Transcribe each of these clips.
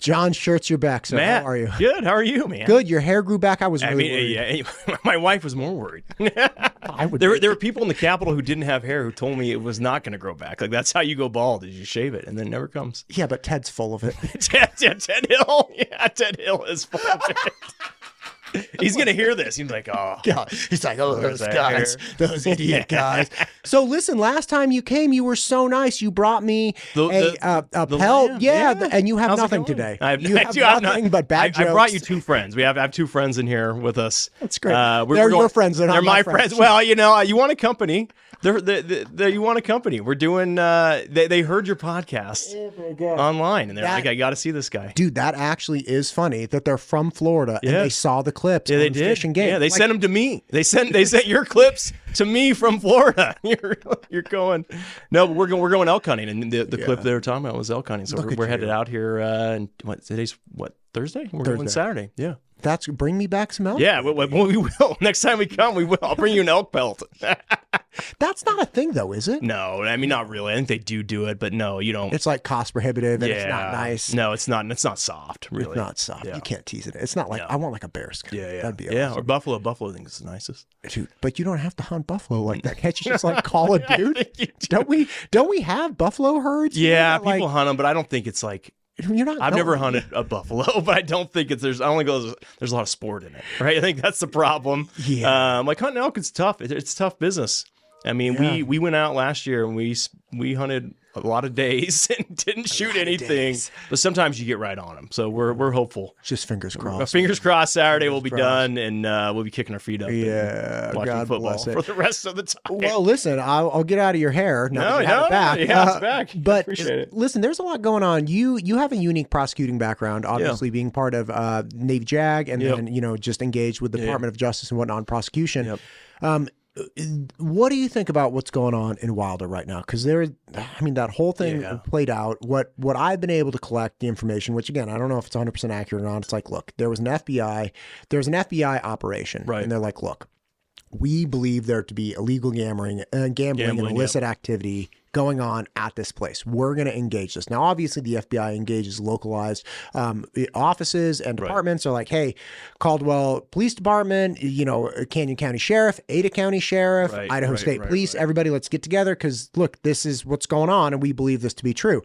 John Shirts, you're back. So Matt, how are you? Good. How are you, man? Good. Your hair grew back. I was really worried. Yeah, my wife was more worried. would There were people in the Capitol who didn't have hair who told me it was not going to grow back. Like, that's how you go bald, is you shave it, and then it never comes. Yeah, but Ted's full of it. Ted Hill. Yeah, Ted Hill is full of it. He's going to hear this. He's like, oh. God. He's like, oh, those guys, hair. those idiot guys. So listen, last time you came, you were so nice. You brought me a pelt. lamb, Yeah, and you have How's it nothing going? today. You have nothing but bad jokes. I brought you two friends. I have two friends in here with us. That's great. We're your friends. They're my friends. Well, you want a company. You want a company. We're doing. They heard your podcast online, and they're like, I got to see this guy. Dude, that actually is funny that they're from Florida and they saw the clips. Yeah, they on did. Fish and Game. Yeah, they sent them to me. They sent your clips to me from Florida. You're going. No, but we're going elk hunting, and the clip they were talking about was elk hunting. So we're headed out here. And today's Thursday? We're going Saturday. Yeah. Bring me back some elk. Yeah, we will. Next time we come, we will. I'll bring you an elk pelt. That's not a thing, though, is it? No, I mean, not really. I think they do it, but no, you don't. It's like cost prohibitive, and it's not nice. No, it's not. It's not soft, really. It's not soft. Yeah. You can't tease it. It's not like, I want like a bear skin. Yeah. That'd be awesome. Or buffalo. Buffalo, I think is the nicest. Dude, but you don't have to hunt buffalo like that. Can't you just like call it, dude? Don't we have buffalo herds? Yeah, people hunt them, but I don't think it's like. I've never hunted a buffalo, but I don't think there's a lot of sport in it, right? I think that's the problem. Yeah. Like hunting elk is tough. It's tough business. I mean, we went out last year and we hunted a lot of days and didn't shoot anything. But sometimes you get right on them. So we're hopeful. Just fingers crossed. Fingers crossed. Saturday we'll be done and we'll be kicking our feet up. Yeah, watching God football bless it. for the rest of the time. Well, listen, I'll get out of your hair. No, it back. Yeah, it's back. But appreciate it. Listen, there's a lot going on. You have a unique prosecuting background, obviously being part of Navy JAG, and then just engaged with the Department of Justice and whatnot in prosecution. Yep. What do you think about what's going on in Wilder right now? Because that whole thing played out. What I've been able to collect the information, which again, I don't know if it's 100% accurate or not. It's like, look, there was an FBI operation, right? And they're like, look, we believe there to be illegal gambling and illicit activity going on at this place. We're going to engage this. Now, obviously, the FBI engages localized offices and departments. Are like, hey, Caldwell Police Department, Canyon County Sheriff, Ada County Sheriff, Idaho State Police, everybody, let's get together because, look, this is what's going on, and we believe this to be true.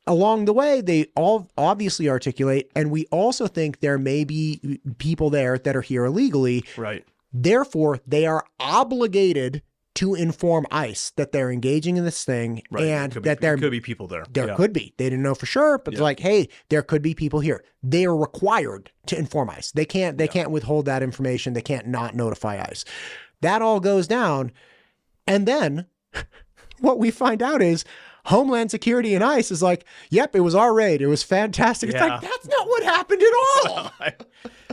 Along the way, they all obviously articulate, and we also think there may be people there that are here illegally. Right. Therefore, they are obligated to inform ICE that they're engaging in this thing, and that there could be people there. There could be. They didn't know for sure, but it's like, hey, there could be people here. They are required to inform ICE. They can't withhold that information. They can't not notify ICE. That all goes down, and then what we find out is Homeland Security and ICE is like, yep, it was our raid. It was fantastic. It's like, that's not what happened at all.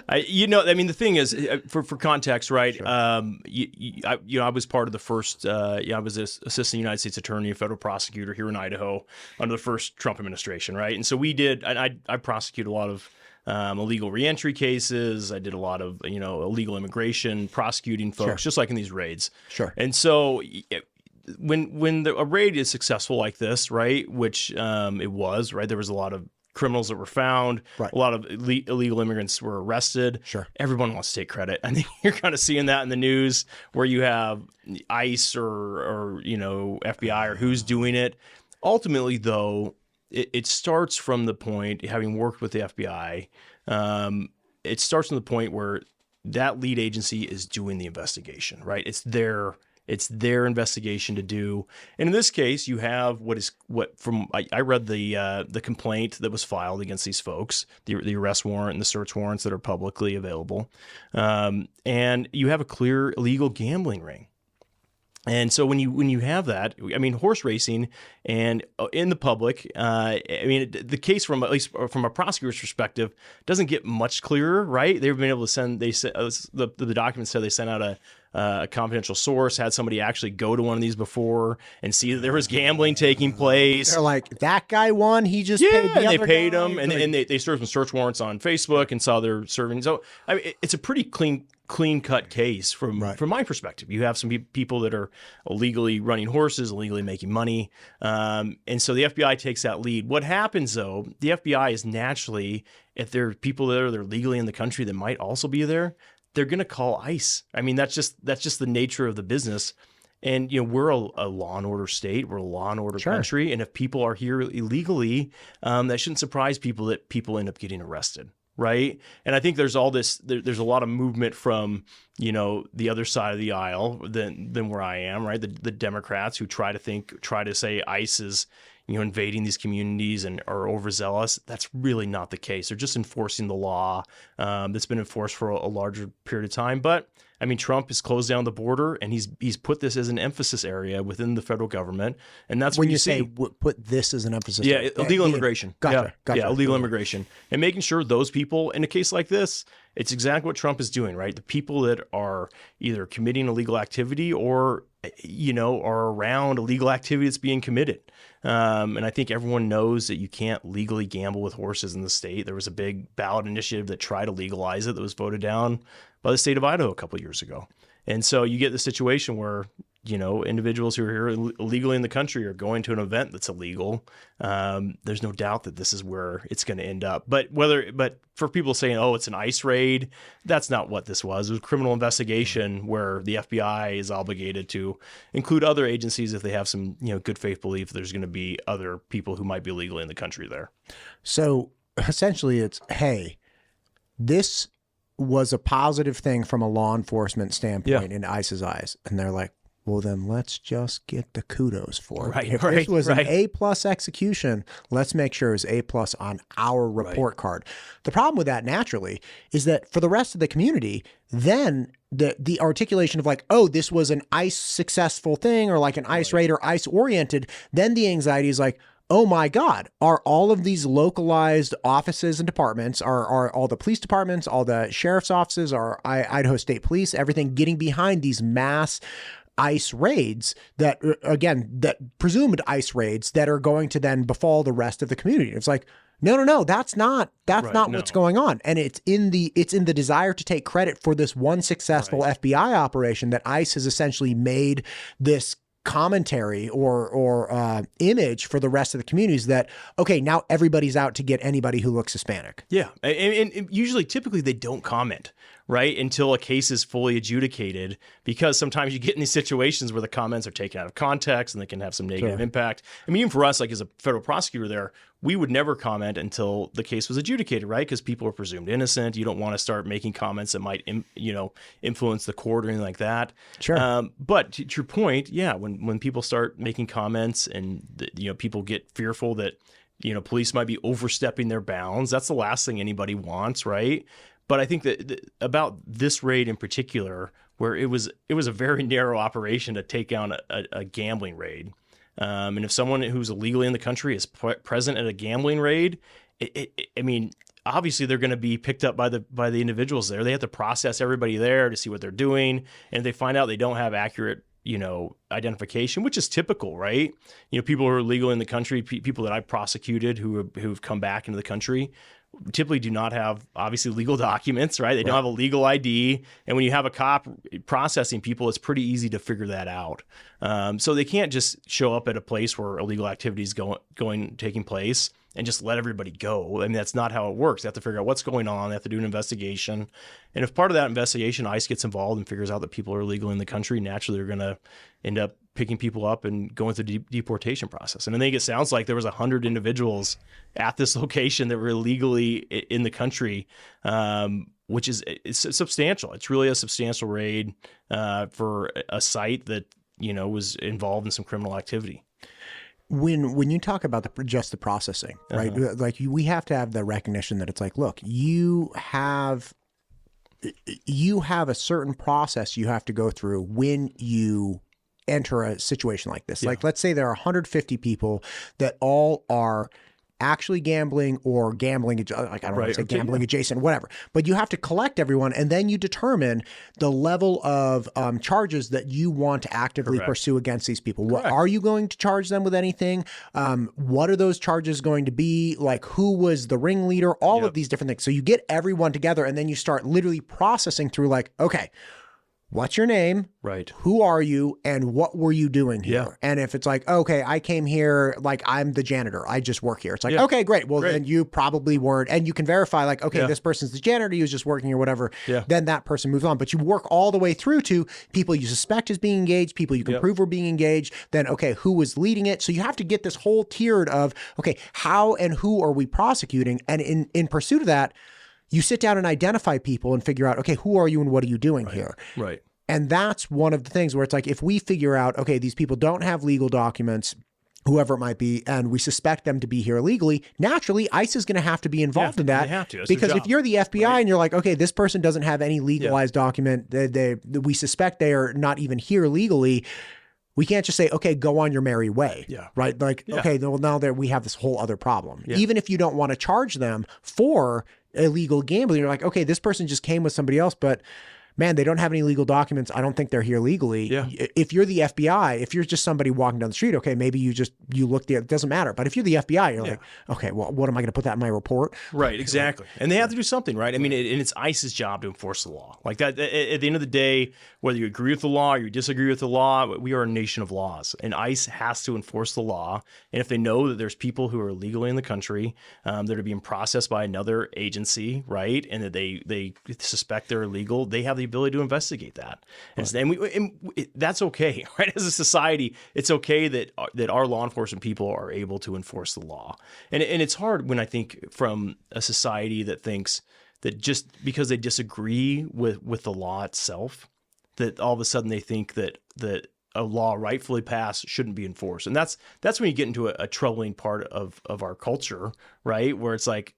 The thing is, for context, right? Sure. I was part of the first. I was an assistant United States attorney, a federal prosecutor here in Idaho under the first Trump administration, right? And so we did. I prosecuted a lot of illegal reentry cases. I did a lot of illegal immigration prosecuting folks, just like in these raids. Sure. And so when a raid is successful like this, right? Which it was, right? There was a lot of criminals that were found. Right. A lot of illegal immigrants were arrested. Sure. Everyone wants to take credit. I think you're kind of seeing that in the news where you have ICE or FBI or who's doing it. Ultimately, though, it starts from the point, having worked with the FBI, it starts from the point where that lead agency is doing the investigation, right? It's their investigation to do. And in this case, you have I read the complaint that was filed against these folks, the arrest warrant and the search warrants that are publicly available. And you have a clear illegal gambling ring. And so when you have that, I mean, horse racing and in the public, the case from at least from a prosecutor's perspective doesn't get much clearer, right? They've been able to the documents said they sent out a confidential source, had somebody actually go to one of these before and see that there was gambling taking place. They're like, that guy won. He just paid the other they paid guy. him, and they served some search warrants on Facebook and saw they're serving. So it's a pretty clean clean-cut case from my perspective. You have some people that are illegally running horses, illegally making money, and so the FBI takes that lead. What happens, though, the FBI is naturally, if there are people that are legally in the country that might also be there, they're going to call ICE. I mean, that's just the nature of the business. And, we're a law and order state. We're a law and order country. And if people are here illegally, that shouldn't surprise people that people end up getting arrested. Right. And I think there's there's a lot of movement from, the other side of the aisle than where I am. Right. The Democrats who try to say ICE is, invading these communities and are overzealous. That's really not the case. They're just enforcing the law that's been enforced for a larger period of time. But I mean, Trump has closed down the border, and he's put this as an emphasis area within the federal government, and that's when you say put this as an emphasis. Yeah, illegal immigration. Gotcha. Yeah, illegal immigration, and making sure those people in a case like this, it's exactly what Trump is doing, right? The people that are either committing illegal activity or are around illegal activity that's being committed. And I think everyone knows that you can't legally gamble with horses in the state. There was a big ballot initiative that tried to legalize it that was voted down by the state of Idaho a couple of years ago. And so you get the situation where, individuals who are here illegally in the country are going to an event that's illegal. There's no doubt that this is where it's going to end up. But for people saying, oh, it's an ICE raid, that's not what this was. It was a criminal investigation where the FBI is obligated to include other agencies if they have some, good faith belief there's going to be other people who might be illegally in the country there. So essentially it's, hey, this was a positive thing from a law enforcement standpoint in ICE's eyes. And they're like, well, then let's just get the kudos for it. If this was an A+ execution, let's make sure it's A+ on our report card. The problem with that naturally is that for the rest of the community, then the articulation of like, oh, this was an ICE successful thing or like an ICE raid or ICE oriented, then the anxiety is like, oh my God, are all of these localized offices and departments, are all the police departments, all the sheriff's offices, are Idaho State Police, everything getting behind these mass ICE raids that presumed ICE raids that are going to then befall the rest of the community? It's like, no, that's not what's going on. And it's in the desire to take credit for this one successful FBI operation that ICE has essentially made this commentary or image for the rest of the communities that, okay, now everybody's out to get anybody who looks Hispanic. Yeah. And typically they don't comment, right, until a case is fully adjudicated, because sometimes you get in these situations where the comments are taken out of context and they can have some negative impact. I mean, even for us, like as a federal prosecutor there, we would never comment until the case was adjudicated, right? Because people are presumed innocent. You don't want to start making comments that might, influence the court or anything like that. Sure. But to your point, when people start making comments and people get fearful that police might be overstepping their bounds, that's the last thing anybody wants, right? But I think that about this raid in particular, where it was a very narrow operation to take down a gambling raid. And if someone who's illegally in the country is present at a gambling raid, I mean, obviously they're going to be picked up by the individuals there. They have to process everybody there to see what they're doing. And if they find out they don't have accurate, identification, which is typical, right? People who are illegal in the country, people that I've prosecuted who've come back into the country, typically do not have obviously legal documents, right? They don't have a legal ID. And when you have a cop processing people, it's pretty easy to figure that out. So they can't just show up at a place where illegal activity is taking place and just let everybody go. I mean, that's not how it works. They have to figure out what's going on. They have to do an investigation. And if part of that investigation, ICE gets involved and figures out that people are illegal in the country, naturally they're going to end up picking people up and going through the deportation process. And I think it sounds like there was 100 individuals at this location that were illegally in the country, which it's substantial. It's really a substantial raid for a site that, was involved in some criminal activity. When you talk about just the processing, right? Like we have to have the recognition that it's like, look, you have a certain process you have to go through when you enter a situation like this. Like, let's say there are 150 people that all are actually gambling or gambling, like I don't want to say gambling adjacent, whatever. But you have to collect everyone, and then you determine the level of charges that you want to actively pursue against these people. What are you going to charge them with anything? What are those charges going to be? Like, who was the ringleader? All of these different things. So you get everyone together, and then you start literally processing through like, okay, what's your name? Right. Who are you? And what were you doing here? Yeah. And if it's like, okay, I came here, like I'm the janitor, I just work here. It's like, okay, great. Well, then you probably weren't. And you can verify like, okay, this person's the janitor, he was just working or whatever. Yeah. Then that person moves on. But you work all the way through to people you suspect is being engaged, people you can prove are being engaged. Then, okay, who was leading it? So you have to get this whole tiered of, okay, how and who are we prosecuting? And in pursuit of that, you sit down and identify people and figure out, okay, who are you and what are you doing here? Right. And that's one of the things where it's like, if we figure out, okay, these people don't have legal documents, whoever it might be, and we suspect them to be here illegally, naturally, ICE is going to have to be involved in that. They have to. That's because their if job. you're the FBI and you're like, okay, this person doesn't have any legalized document, we suspect they are not even here legally, we can't just say, okay, go on your merry way. Yeah. Right? Like, okay, well, now that we have this whole other problem. Yeah. Even if you don't want to charge them for illegal gambling, you're like, okay, this person just came with somebody else, but man, they don't have any legal documents. I don't think they're here legally. Yeah. If you're the FBI, if you're just somebody walking down the street, okay, maybe you look there, it doesn't matter. But if you're the FBI, you're like, okay, well, what am I going to put that in my report? Right, exactly. And they have to do something, right? I mean, and it's ICE's job to enforce the law. Like that, at the end of the day, whether you agree with the law or you disagree with the law, we are a nation of laws, and ICE has to enforce the law. And if they know that there's people who are illegally in the country that are being processed by another agency, right, and that they suspect they're illegal, they have the ability to investigate that. And that's okay, right? As a society, it's okay that our law enforcement people are able to enforce the law. And it's hard when I think from a society that thinks that just because they disagree with the law itself, that all of a sudden they think that a law rightfully passed shouldn't be enforced. And that's when you get into a troubling part of our culture, right? Where it's like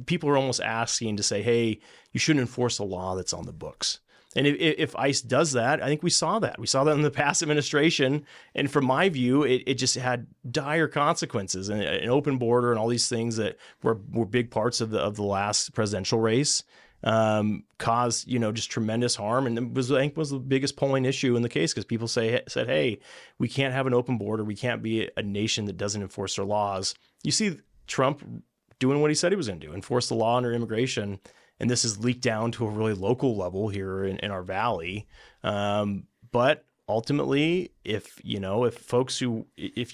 people are almost asking to say, hey, you shouldn't enforce the law that's on the books. And if ICE does that, I think we saw that. We saw that in the past administration. And from my view, it just had dire consequences, and an open border and all these things that were big parts of the last presidential race caused, just tremendous harm. And it I think was the biggest polling issue in the case, because people said, hey, we can't have an open border. We can't be a nation that doesn't enforce their laws. You see Trump doing what he said he was going to do, enforce the law under immigration. And this is leaked down to a really local level here in our valley. But ultimately, if you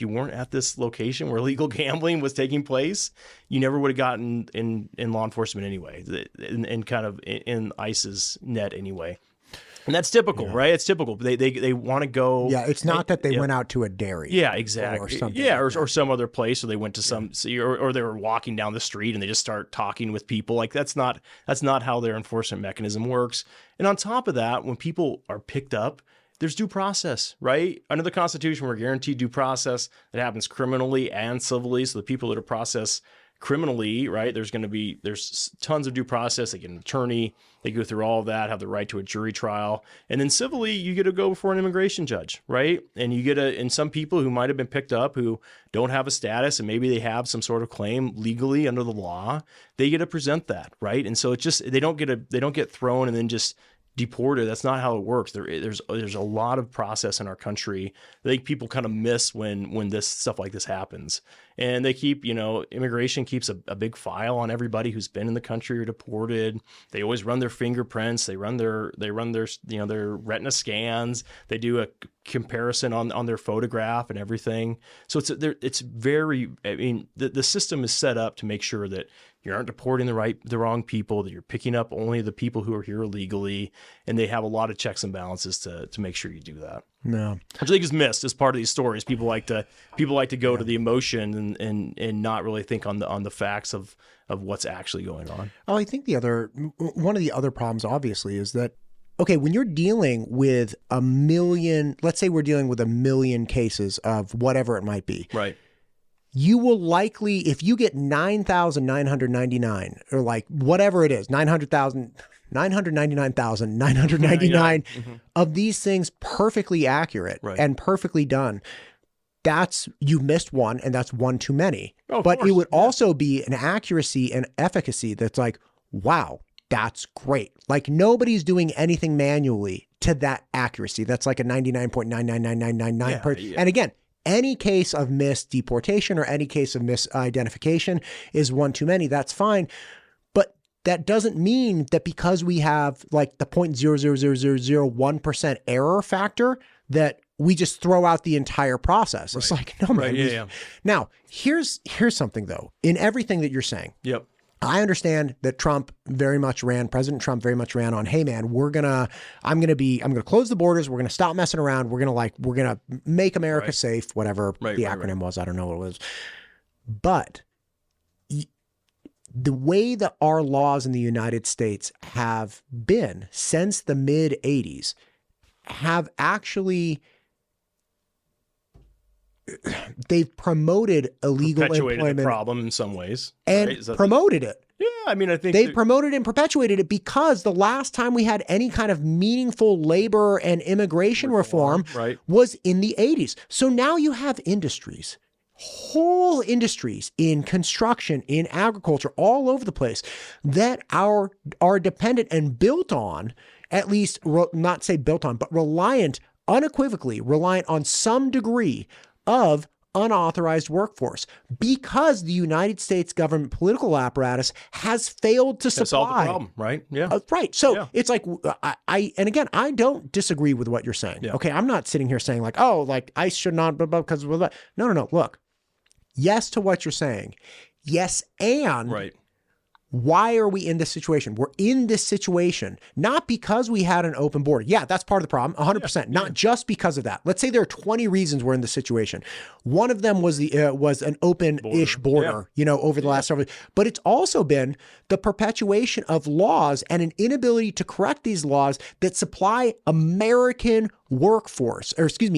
weren't at this location where illegal gambling was taking place, you never would have gotten in law enforcement anyway, and kind of in ICE's net anyway. And that's typical, right? It's typical. They want to go. Yeah, it's not that they went out to a dairy. Yeah, exactly. Or something or some other place, or they went to some, or they were walking down the street and they just start talking with people. Like that's not how their enforcement mechanism works. And on top of that, when people are picked up, there's due process, right? Under the Constitution, we're guaranteed due process that happens criminally and civilly. So the people that are processed criminally, right, there's tons of due process. They get an attorney, they go through all of that, have the right to a jury trial. And then civilly, you get to go before an immigration judge, right? And you get and some people who might have been picked up who don't have a status, and maybe they have some sort of claim legally under the law, they get to present that, right? And so it's just, they don't get thrown and then just deported. That's not how it works. There's a lot of process in our country. I think people kind of miss when this stuff like this happens. And they keep, immigration keeps a big file on everybody who's been in the country or deported. They always run their fingerprints. They run their their retina scans. They do a comparison on their photograph and everything. So it's very, the system is set up to make sure that you aren't deporting the wrong people, that you're picking up only the people who are here illegally, and they have a lot of checks and balances to make sure you do that. No, which I think is missed as part of these stories. People like to go to the emotion and not really think on the facts of what's actually going on. Oh, I think one of the other problems obviously is that, okay, when you're dealing with a million, let's say we're dealing with 1 million cases of whatever it might be. Right. You will likely, if you get 9,999 or like whatever it is, 999,999 of these things perfectly accurate and perfectly done, you missed one, and that's one too many. Oh, but it would also be an accuracy and efficacy that's like, wow, that's great. Like nobody's doing anything manually to that accuracy. That's like a 99.99999%. And again, any case of missed deportation or any case of misidentification is one too many. That's fine. But that doesn't mean that because we have like the 0.00001% error factor that we just throw out the entire process. It's like, no, man. Now, here's something though, in everything that you're saying. Yep. I understand that President Trump very much ran on, hey man, I'm going to close the borders. We're going to stop messing around. We're going to make America safe, whatever the acronym was. I don't know what it was. But the way that our laws in the United States have been since the mid 80s have actually, they've promoted illegal employment. The problem in some ways. And promoted it. Yeah, I mean, I think they've promoted and perpetuated it because the last time we had any kind of meaningful labor and immigration reform was in the 80s. So now you have industries, whole industries in construction, in agriculture, all over the place that are dependent and built on, at least not say built on, but unequivocally reliant on some degree of unauthorized workforce because the United States government political apparatus has failed to supply. Solve the problem, right? Yeah. Right. So it's like, and again, I don't disagree with what you're saying. Yeah. Okay. I'm not sitting here saying like, oh, like ICE should not, because of that. No. Look, yes to what you're saying. Yes. And why are we in this situation? We're in this situation not because we had an open border. Yeah, that's part of the problem, 100%. Not just because of that. Let's say there are 20 reasons we're in this situation. One of them was an open-ish border, over the last several years. But it's also been the perpetuation of laws and an inability to correct these laws that supply American workforce,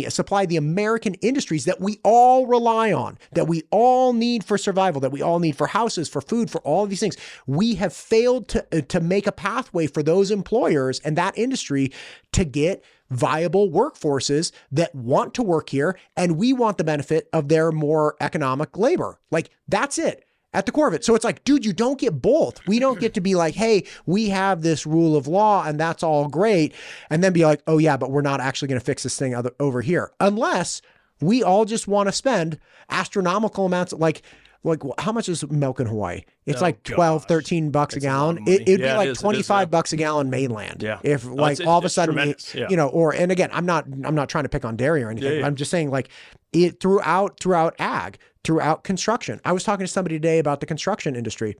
supply the American industries that we all rely on, that we all need for survival, that we all need for houses, for food, for all of these things. We have failed to make a pathway for those employers and that industry to get viable workforces that want to work here, and we want the benefit of their more economic labor. Like, that's it. At the core of it. So it's like, dude, you don't get both. We don't get to be like, hey, we have this rule of law and that's all great. And then be like, oh yeah, but we're not actually going to fix this thing over here. Unless we all just want to spend astronomical amounts, like how much is milk in Hawaii? It's like 12, 13 bucks a gallon. It'd be like 25 bucks a gallon mainland. Yeah. If all of a sudden, and again, I'm not trying to pick on dairy or anything. Yeah. I'm just saying like it throughout ag, throughout construction. I was talking to somebody today about the construction industry.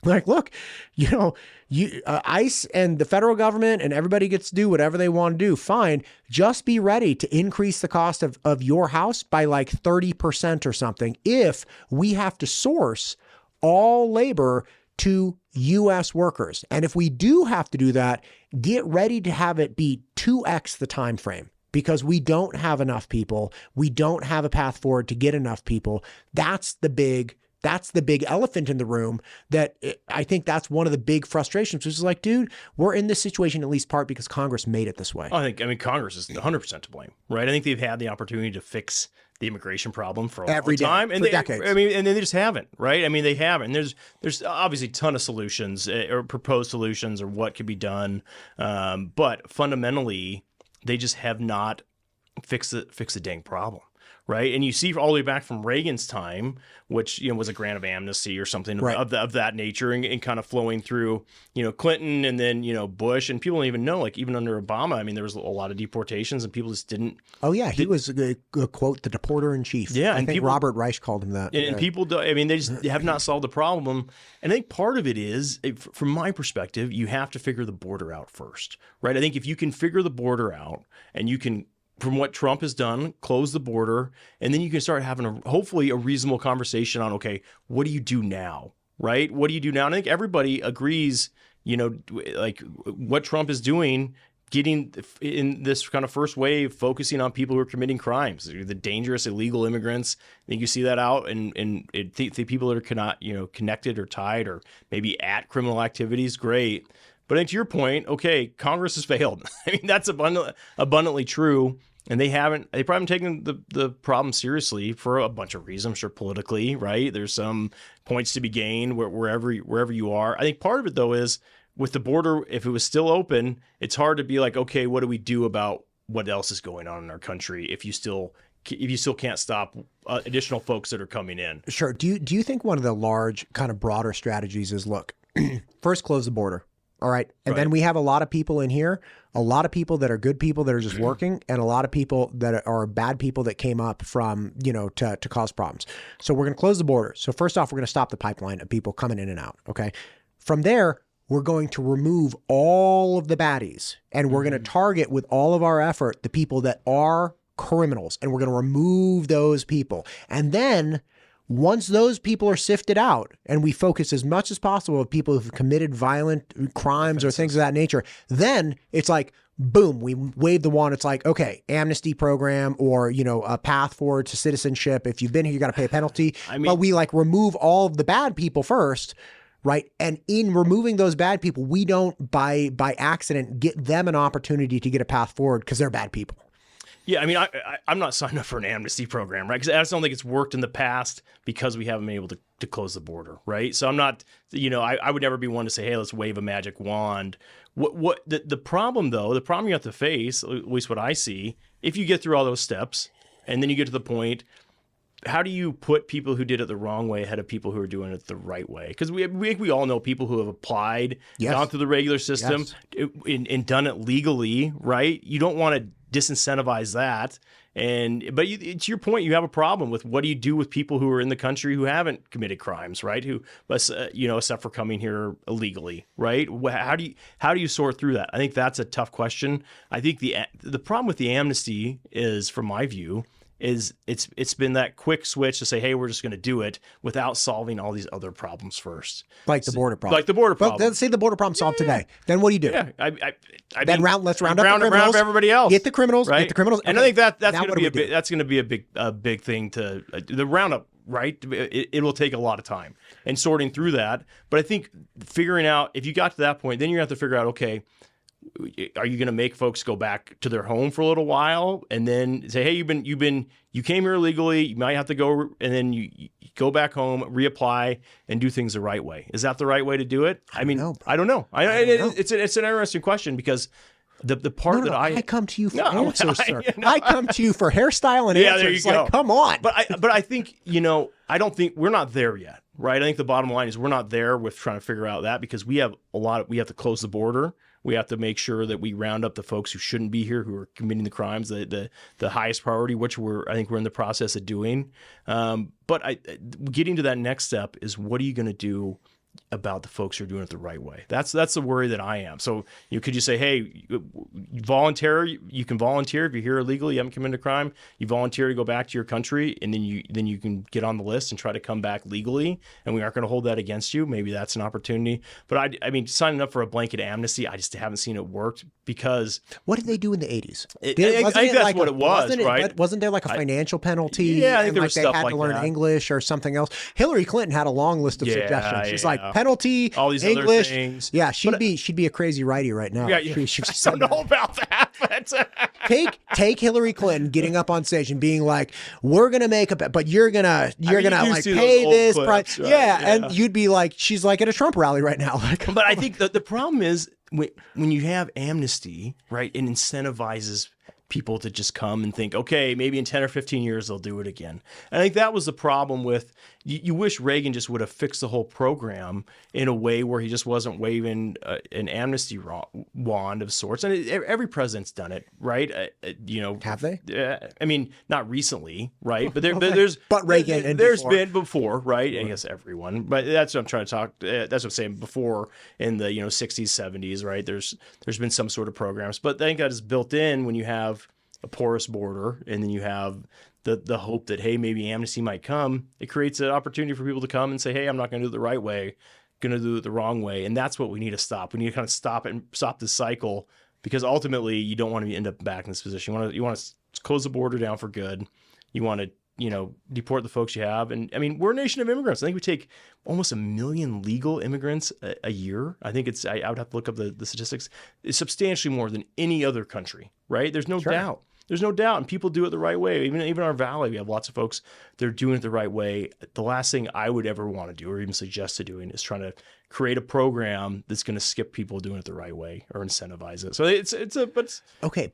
Like, look, ICE and the federal government and everybody gets to do whatever they want to do. Fine. Just be ready to increase the cost of your house by like 30% or something if we have to source all labor to U.S. workers. And if we do have to do that, get ready to have it be 2x the time frame. Because we don't have enough people. We don't have a path forward to get enough people. That's the big elephant in the room that I think that's one of the big frustrations, which is like, dude, we're in this situation at least part because Congress made it this way. I mean, Congress is 100% to blame, right? I think they've had the opportunity to fix the immigration problem for a long time. And decades. I mean, and they just haven't, right? I mean, they haven't. There's obviously a ton of solutions or proposed solutions or what could be done. But fundamentally, they just have not fixed the dang problem, right? And you see all the way back from Reagan's time, which was a grant of amnesty or something of that nature, and kind of flowing through Clinton and then Bush, and people don't even know, like even under Obama, I mean there was a lot of deportations and people just didn't. Oh yeah, he was a quote the deporter in chief. Yeah, I think Robert Reich called him that. And people, I mean, they just have not solved the problem. And I think part of it is, from my perspective, you have to figure the border out first, right? I think if you can figure the border out and you can, from what Trump has done, close the border, and then you can start having hopefully a reasonable conversation on, okay, what do you do now, right? What do you do now? And I think everybody agrees, like what Trump is doing, getting in this kind of first wave, focusing on people who are committing crimes, the dangerous illegal immigrants. I think you see that out, and the people that are connected or tied or maybe at criminal activities, great. But I think to your point, okay, Congress has failed. I mean, that's abundantly true. And they probably haven't taken the problem seriously for a bunch of reasons. I'm sure politically, right? There's some points to be gained wherever you are. I think part of it though is with the border, if it was still open, it's hard to be like, okay, what do we do about what else is going on in our country if you still can't stop additional folks that are coming in? Sure. Do you think one of the large kind of broader strategies is, look, first close the border. All right. And then we have a lot of people in here, a lot of people that are good people that are just working, and a lot of people that are bad people that came up from, to cause problems. So we're going to close the border. So first off, we're going to stop the pipeline of people coming in and out. Okay. From there, we're going to remove all of the baddies, and we're going to target with all of our effort the people that are criminals, and we're going to remove those people. And then once those people are sifted out and we focus as much as possible on people who've committed violent crimes or things of that nature, then it's like, boom, we wave the wand. It's like, okay, amnesty program or, a path forward to citizenship. If you've been here, you got to pay a penalty. But we remove all of the bad people first. Right. And in removing those bad people, we don't by accident get them an opportunity to get a path forward because they're bad people. Yeah, I'm not signed up for an amnesty program, right? Because I just don't think it's worked in the past because we haven't been able to close the border, right? So I'm not, I would never be one to say, hey, let's wave a magic wand. The problem though, the problem you have to face, at least what I see, if you get through all those steps and then you get to the point, how do you put people who did it the wrong way ahead of people who are doing it the right way? Because we all know people who have applied, gone through the regular system, and done it legally, right? You don't want to disincentivize that. But to your point, you have a problem with what do you do with people who are in the country who haven't committed crimes, right? Who, except for coming here illegally, right? How do you sort through that? I think that's a tough question. I think the problem with the amnesty is, from my view, is it's been that quick switch to say, hey, we're just going to do it without solving all these other problems first. Like the border problem. But let's say the border problem solved today. Then what do you do? Yeah, let's round up the criminals. Everybody else. Get the criminals. Right? Get the criminals. And I think that's going to be a big thing to the roundup. Right, it will take a lot of time and sorting through that. But I think figuring out, if you got to that point, then you have to figure out, okay, are you going to make folks go back to their home for a little while and then say, hey, you came here illegally, you might have to go, and then you go back home, reapply, and do things the right way. Is that the right way to do it? I don't know. It's an interesting question because the part that I come to you for answers, sir. I come to you for hairstyle and answers. There you go. Come on. But I think, I don't think we're not there yet, right? I think the bottom line is we're not there with trying to figure out that because we have to close the border. We have to make sure that we round up the folks who shouldn't be here, who are committing the crimes, the highest priority, which I think we're in the process of doing. But getting to that next step is, what are you going to do about the folks who are doing it the right way? That's the worry that I am. So could you say, hey, volunteer? You can volunteer if you're here illegally, you haven't committed a crime. You volunteer to go back to your country, and then you can get on the list and try to come back legally. And we aren't going to hold that against you. Maybe that's an opportunity. But signing up for a blanket amnesty, I just haven't seen it work because what did they do in the 80s? I think that's what it was, right? Wasn't there like a financial penalty? Yeah, I think there was stuff like that. They had to learn English or something else. Hillary Clinton had a long list of suggestions. She's like, penalty, all these English. Other things. Yeah, she'd be a crazy righty right now. Yeah, I don't know about that. But take Hillary Clinton getting up on stage and being like, "We're gonna make but you're gonna pay this price." Right? Yeah, and you'd be like, she's like at a Trump rally right now. But I think the problem is when you have amnesty, right, it incentivizes people to just come and think, okay, maybe in 10 or 15 years they'll do it again. And I think that was the problem with, you wish Reagan just would have fixed the whole program in a way where he just wasn't waving an amnesty wand of sorts. And every president's done it, right? Have they? Not recently, right? But there's Reagan and there's been before, right? I guess everyone, but that's what I'm trying to talk. That's what I'm saying. Before in the 60s, 70s, right? There's been some sort of programs, but I think that is built in when you have a porous border, and then you have the hope that, hey, maybe amnesty might come. It creates an opportunity for people to come and say, hey, I'm not going to do it the right way, going to do it the wrong way. And that's what we need to stop. We need to kind of stop this cycle, because ultimately you don't want to end up back in this position. You want to close the border down for good. You want to deport the folks you have. And we're a nation of immigrants. I think we take almost 1 million legal immigrants a year. I think I would have to look up the statistics. It's substantially more than any other country, right? There's no doubt. There's no doubt. And people do it the right way. Even our valley, we have lots of folks, they're doing it the right way. The last thing I would ever want to do or even suggest to doing is trying to create a program that's going to skip people doing it the right way or incentivize it. So but okay,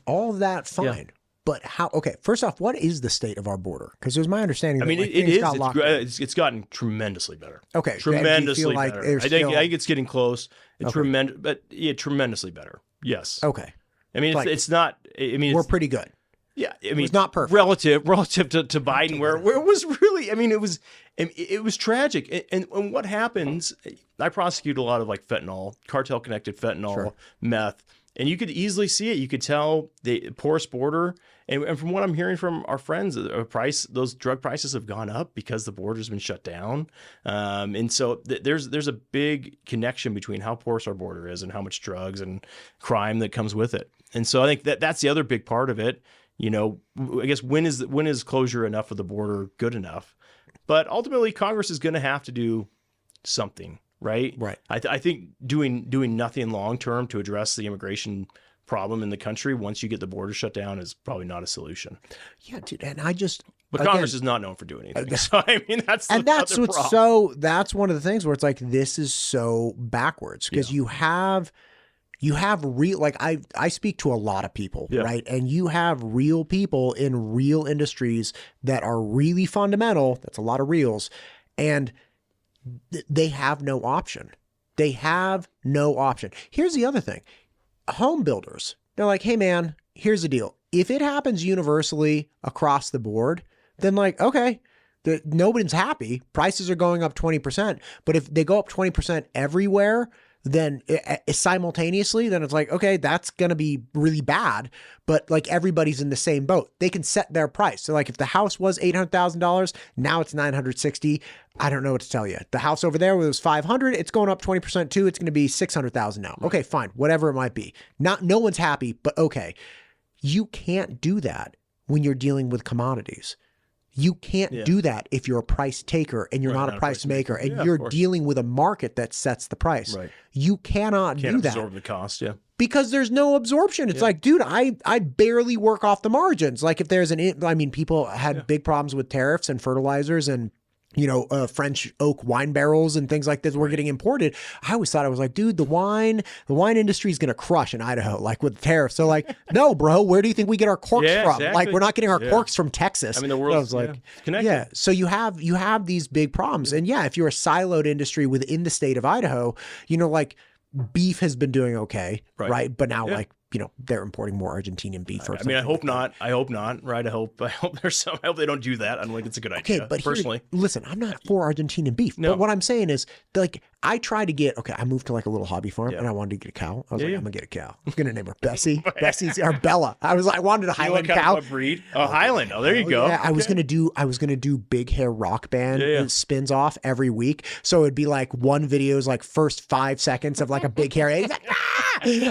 all of that, fine. Yeah. But how? Okay, first off, what is the state of our border? Because there's my understanding. It's gotten tremendously better. Okay, tremendously better. I think it's getting close. It's tremendous, but yeah, tremendously better. Yes. Okay. I mean, it's not. I mean, we're pretty good. Yeah, I mean, it's not perfect relative to Biden, where it was really. I mean, it was tragic. And what happens? I prosecute a lot of like fentanyl, cartel connected fentanyl, meth. And you could easily see it. You could tell the porous border. And from what I'm hearing from our friends, those drug prices have gone up because the border's been shut down. And so there's a big connection between how porous our border is and how much drugs and crime that comes with it. And so I think that's the other big part of it. You know, I guess when is closure enough of the border good enough? But ultimately, Congress is going to have to do something. Right. I think doing nothing long term to address the immigration problem in the country once you get the border shut down is probably not a solution. Yeah, dude. And but Congress is not known for doing anything. So I mean, that's one of the things where it's like this is so backwards because you have real, like I speak to a lot of people, right? And you have real people in real industries that are really fundamental. That's a lot of reals, and they have no option. They have no option. Here's the other thing. Home builders, they're like, hey, man, here's the deal. If it happens universally across the board, then like, okay, nobody's happy. Prices are going up 20%. But if they go up 20% everywhere, then simultaneously, then it's like, okay, that's going to be really bad. But like everybody's in the same boat. They can set their price. So like if the house was $800,000, now it's $960,000. I don't know what to tell you. The house over there was $500,000. It's going up 20% too. It's going to be $600,000 now. Okay, fine. Whatever it might be. No one's happy, but okay. You can't do that when you're dealing with commodities. You can't do that if you're a price taker and you're not a price maker and you're dealing with a market that sets the price. Right. You cannot do that. Absorb the cost, because there's no absorption. It's like, dude, I barely work off the margins. Like if there's people had big problems with tariffs and fertilizers and French oak wine barrels and things like this were getting imported. I always thought, I was like, dude, the wine industry is going to crush in Idaho, like with tariffs. So like, no, bro, where do you think we get our corks from? Exactly. Like we're not getting our corks from Texas. I mean, the world's connected. So you have these big problems. And if you're a siloed industry within the state of Idaho, like beef has been doing okay. Right. But now they're importing more Argentinian beef. I mean, I hope not. I hope not. Right. I hope they don't do that. I don't think it's a good idea. But personally, listen, I'm not for Argentinian beef. No. But what I'm saying is, like, I tried to get. I moved to like a little hobby farm, and I wanted to get a cow. I was like, I'm gonna get a cow. I'm gonna name her Bessie. Bessie's or Bella. I wanted a Highland cow. What breed? Oh, Highland. Oh, there you go. Yeah, I was gonna do Big Hair Rock Band spins off every week. So it'd be like one video's like first 5 seconds of like a big hair, and, like,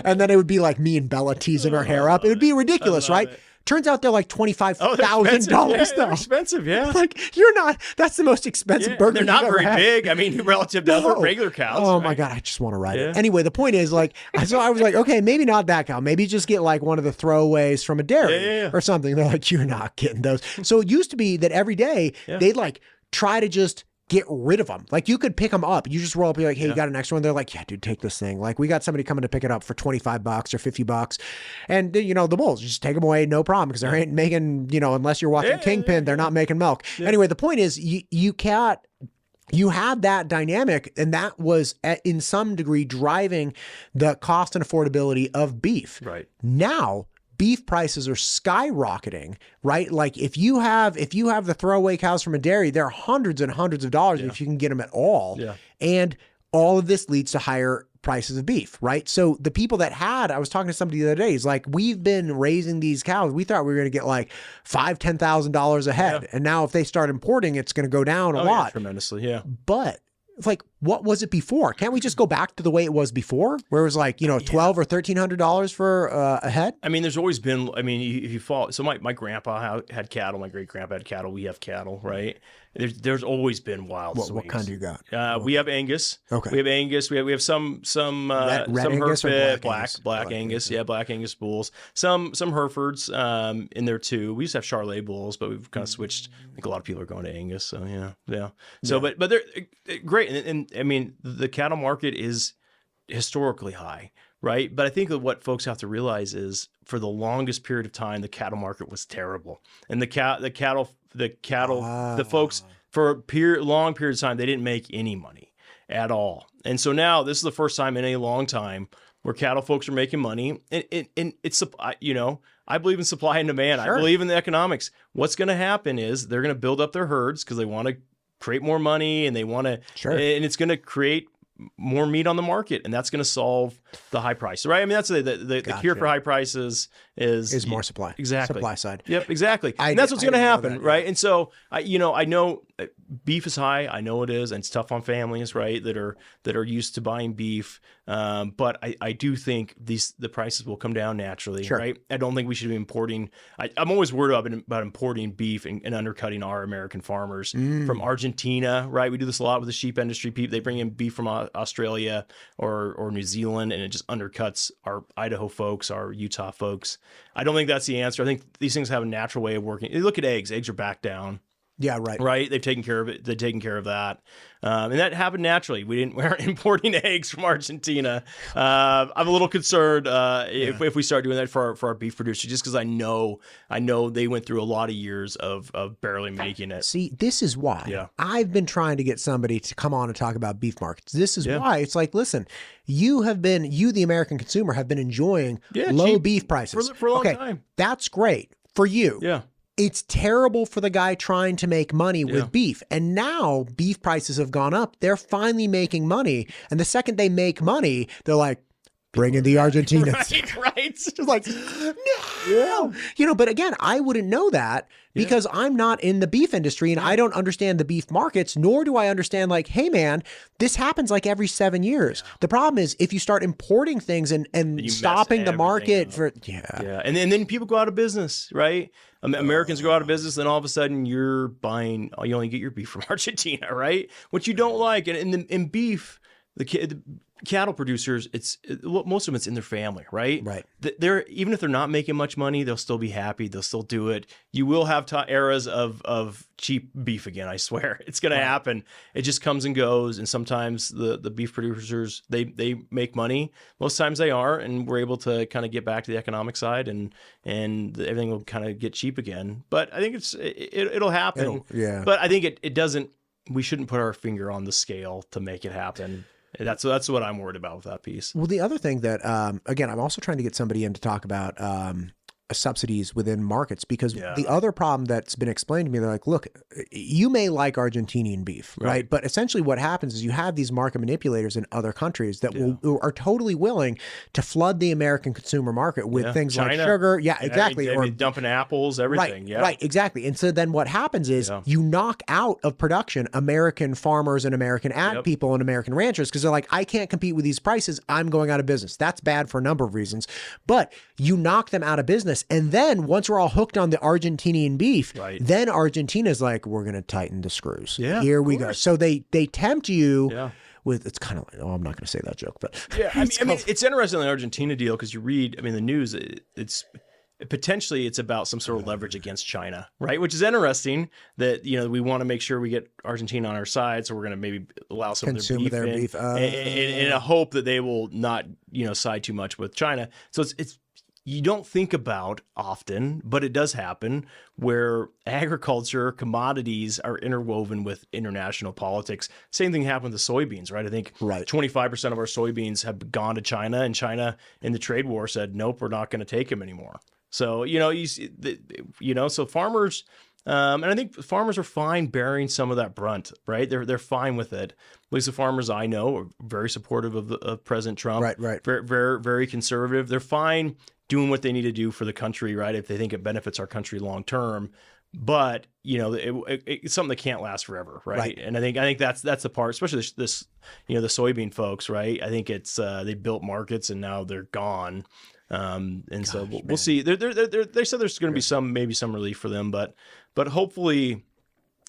and then it would be like me and Bella teasing her hair up. It would be ridiculous, right? Turns out they're like $25,000 though. Expensive, Like you're not. That's the most expensive burger. They're not very big. I mean, relative to other regular cows. Oh my god, I just want to ride it. Anyway, the point is, like, so I was like, okay, maybe not that cow. Maybe just get like one of the throwaways from a dairy or something. They're like, you're not getting those. So it used to be that every day they'd like try to just get rid of them. Like you could pick them up. You just roll up. You're like, hey, you got an extra one? They're like, yeah, dude, take this thing. Like we got somebody coming to pick it up for $25 or $50. And the bulls, just take them away. No problem. Because they ain't making, unless you're watching Kingpin, they're not making milk. Anyway, the point is you had that dynamic, and that was in some degree driving the cost and affordability of beef. Right. Now, beef prices are skyrocketing, right? Like if you have the throwaway cows from a dairy, they're hundreds and hundreds of dollars if you can get them at all. Yeah. And all of this leads to higher prices of beef, right? So the people that I was talking to somebody the other day, he's like, we've been raising these cows. We thought we were going to get like $5,000, $10,000 a head. And now if they start importing, it's going to go down a lot. Tremendously. Yeah. But like what was it before? Can't we just go back to the way it was before, where it was like, $1,200 or $1,300 for a head? I mean, there's always been, if you follow, so my grandpa had cattle, my great grandpa had cattle, we have cattle, right? There's always been wild swings. What kind do you got? We have Angus. Okay. We have Angus. We have some red Angus or black Angus. Yeah, black Angus bulls. Some Herefords in there too. We used to have Charolais bulls, but we've kind of switched. I think a lot of people are going to Angus. So yeah. So but they're great, and I mean the cattle market is historically high, right? But I think that what folks have to realize is for the longest period of time, the cattle market was terrible, and the folks for a long period of time, they didn't make any money at all. And so now this is the first time in a long time where cattle folks are making money. And it's, I believe in supply and demand. Sure. I believe in the economics. What's going to happen is they're going to build up their herds because they want to create more money and they want to, and it's going to create more meat on the market, and that's going to solve the high price, right? I mean, that's the cure for high prices is more supply. Exactly. Supply side. Yep, exactly. And that's what's going to happen, right? And so I know beef is high. I know it is, and it's tough on families, right, that are used to buying beef. But I do think the prices will come down naturally, right? I don't think we should be importing. I'm always worried about importing beef and undercutting our American farmers from Argentina, right? We do this a lot with the sheep industry. People, they bring in beef from Australia or New Zealand, and it just undercuts our Idaho folks, our Utah folks. I don't think that's the answer. I think these things have a natural way of working. You look at eggs. Eggs are back down. Yeah, right. Right. They've taken care of it. They've taken care of that. And that happened naturally. We weren't importing eggs from Argentina. I'm a little concerned if we start doing that for our beef producers, just because I know they went through a lot of years of barely making it. See, this is why I've been trying to get somebody to come on and talk about beef markets. This is why it's like, listen, you, the American consumer, have been enjoying low beef prices for a long time. That's great for you. Yeah. It's terrible for the guy trying to make money with beef. And now beef prices have gone up. They're finally making money. And the second they make money, they're like, bring in the Argentinians. Right. Just like, no. But again, I wouldn't know that because I'm not in the beef industry and I don't understand the beef markets, nor do I understand like, hey man, this happens like every 7 years. The problem is if you start importing things and stopping the market for, And then people go out of business, right? Americans go out of business, then all of a sudden you only get your beef from Argentina, right? Which you don't like. And in beef, the cattle producers, most of them, it's in their family, right? Right. They're even if they're not making much money, they'll still be happy. They'll still do it. You will have eras of cheap beef again. I swear, it's going to happen. It just comes and goes. And sometimes the beef producers they make money. Most times they are, and we're able to kind of get back to the economic side, and everything will kind of get cheap again. But I think it'll happen. But I think it doesn't. We shouldn't put our finger on the scale to make it happen. That's what I'm worried about with that piece. Well, the other thing that, again, I'm also trying to get somebody in to talk about subsidies within markets, because the other problem that's been explained to me, they're like, look, you may like Argentinian beef, right? But essentially what happens is you have these market manipulators in other countries that are totally willing to flood the American consumer market with things China, like sugar. Yeah, exactly. Or dumping apples, everything. Right, exactly. And so then what happens is you knock out of production American farmers and American ag people and American ranchers, because they're like, I can't compete with these prices. I'm going out of business. That's bad for a number of reasons. But you knock them out of business. And then once we're all hooked on the Argentinian beef, then Argentina's like, we're going to tighten the screws. Yeah, here we go. So they tempt you with, it's kind of like, I'm not going to say that joke, but I mean, it's interesting in the Argentina deal, because you read, the news, it's potentially it's about some sort of leverage against China, right? Which is interesting that, we want to make sure we get Argentina on our side. So we're going to maybe allow some of their beef in a hope that they will not, side too much with China. So it's you don't think about often, but it does happen, where agriculture, commodities are interwoven with international politics. Same thing happened with the soybeans, right? I think 25% of our soybeans have gone to China, and China in the trade war said, nope, we're not going to take them anymore. So, so farmers, and I think farmers are fine bearing some of that brunt, right? They're fine with it. At least the farmers I know are very supportive of President Trump. Right. Very, very, very conservative. They're fine doing what they need to do for the country, right? If they think it benefits our country long term. but it's something that can't last forever, right? And I think that's the part, especially this the soybean folks, right? I think it's they built markets and now they're gone, so we'll see. They said there's going to be maybe some relief for them, but hopefully.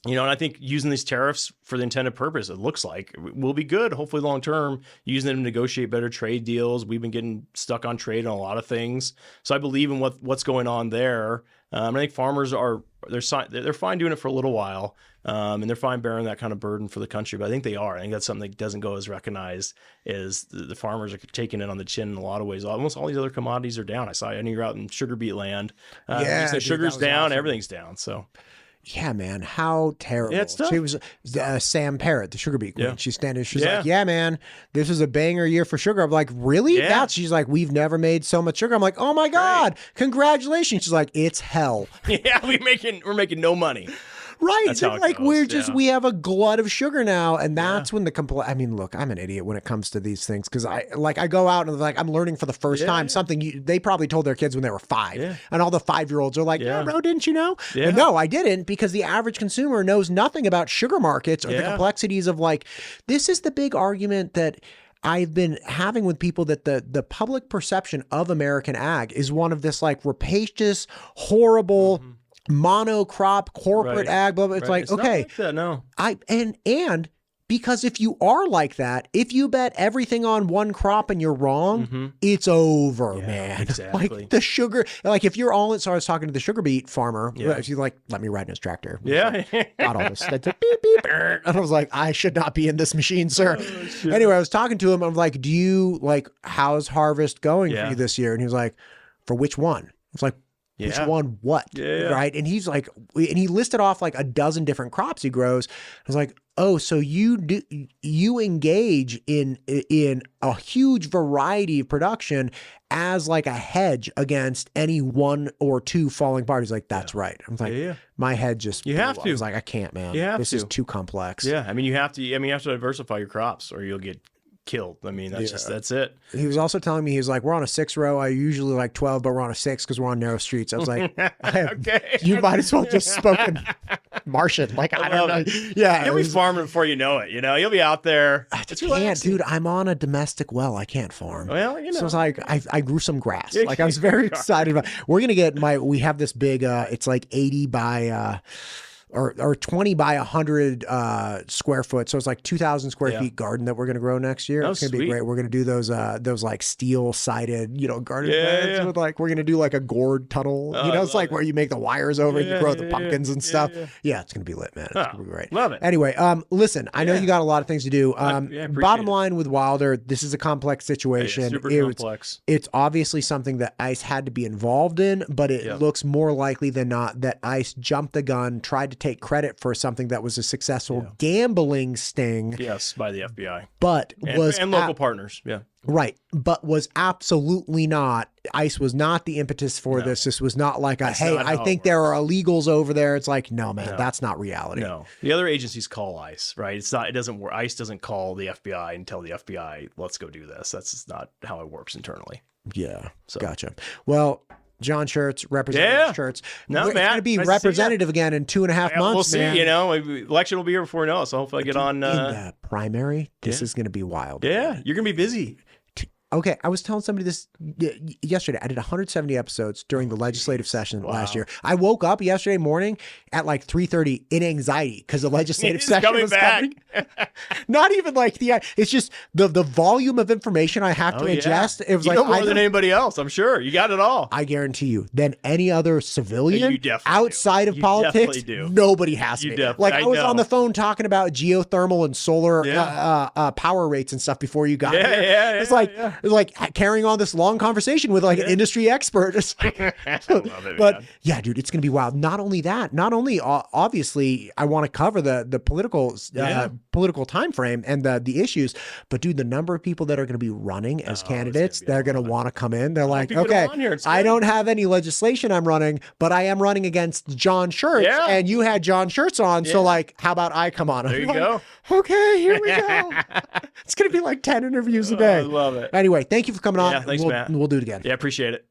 And I think using these tariffs for the intended purpose, it looks like will be good. Hopefully long term, using them to negotiate better trade deals. We've been getting stuck on trade on a lot of things. So I believe in what's going on there. I think farmers they're fine doing it for a little while. And they're fine bearing that kind of burden for the country. But I think they are. I think that's something that doesn't go as recognized as the farmers are taking it on the chin in a lot of ways. Almost all these other commodities are down. I know you're out in sugar beet land. Sugar's down, awesome. Everything's down. So. Yeah, man, how terrible. Yeah, it's tough. She was Sam Parrott, the sugar beet queen. She's standing, she's like, yeah, man, this is a banger year for sugar. I'm like, really? Yeah. She's like, we've never made so much sugar. I'm like, oh my God, congratulations. She's like, it's hell. Yeah, we're making no money. Right. That's how it goes. We have a glut of sugar now. And that's when I mean, look, I'm an idiot when it comes to these things. Cause I go out and I'm learning for the first time something they probably told their kids when they were 5. Yeah. And all the 5-year-olds are like, yeah, bro, didn't you know? Yeah. But no, I didn't, because the average consumer knows nothing about sugar markets or the complexities of this is the big argument that I've been having with people, that the public perception of American ag is one of this rapacious, horrible, monocrop corporate ag, blah, blah. It's like, okay, not like that, no. And because if you are like that, if you bet everything on one crop and you're wrong, it's over, man. Exactly. The sugar, if you're all in, so I was talking to the sugar beet farmer. She's like, let me ride in his tractor. Yeah. Got all this. Beep, beep. And I was like, I should not be in this machine, sir. Anyway, I was talking to him. I'm like, how's harvest going for you this year? And he was like, for which one? I was like, which one what? Right? And he's like, and he listed off a dozen different crops he grows. I was like, oh, so you engage in a huge variety of production as a hedge against any one or two falling apart. He's like, that's right. I'm like, my head just you have blew. to. I was like, I can't, man. This is too complex. Yeah. I mean, you have to diversify your crops or you'll get killed. I mean, that's it. He was also telling me, he was like, we're on a 6 row. I usually like 12, but we're on a 6 because we're on narrow streets. I was like, you might as well just spoken Martian. I don't know. Yeah. You'll be farming before you know it. You'll be out there. I can't, dude. I'm on a domestic well. I can't farm. Well, So it's like, I grew some grass. I was very excited about, we're going to get we have this big, it's 80 by, or 20 by 100 square foot. So it's 2,000 square feet garden that we're going to grow next year. It's going to be great. We're going to do those steel sided, garden beds with we're going to do a gourd tunnel. It's where you make the wires over and you grow the pumpkins and stuff. Yeah, it's going to be lit, man. It's going to be great. Love it. Anyway, listen, I know you got a lot of things to do. Bottom line with Wilder, this is a complex situation. Super complex. It's obviously something that ICE had to be involved in, but it looks more likely than not that ICE jumped the gun, tried to take credit for something that was a successful gambling sting. Yes, by the FBI. But and local partners. Yeah. Right. But was absolutely not, ICE was not the impetus for this. This was not hey, I think there are illegals over there. It's no, man, that's not reality. No. The other agencies call ICE, right? It doesn't work. ICE doesn't call the FBI and tell the FBI, let's go do this. That's just not how it works internally. Yeah. So. Gotcha. Well, John Schertz, Representative Schertz. No, it's man. going to be representative again in 2.5 months. We'll see. Man. Election will be here before we know it. So hopefully I get on. In the primary, this is going to be wild. Yeah, you're going to be busy. Okay, I was telling somebody this yesterday. I did 170 episodes during the legislative session last year. I woke up yesterday morning at 3:30 in anxiety because the legislative session was coming. Not even it's just the volume of information I have to ingest. It was you know more than anybody else. I'm sure you got it all. I guarantee you, than any other civilian outside of you politics, nobody has me. I was on the phone talking about geothermal and solar power rates and stuff before you got here. It's carrying on this long conversation with an industry expert. I love it, but yeah, dude, it's going to be wild. Not only that, obviously I want to cover the political time frame and the issues, but dude, the number of people that are going to be running as candidates, they're going to want to come in. They're like, okay, I don't have any legislation I'm running, but I am running against John Schertz, and you had John Schertz on. So how about I come on? There you go. Okay, here we go. It's going to be 10 interviews a day. I love it. Anyway, thank you for coming on. Yeah, thanks, Matt. We'll do it again. Yeah, appreciate it.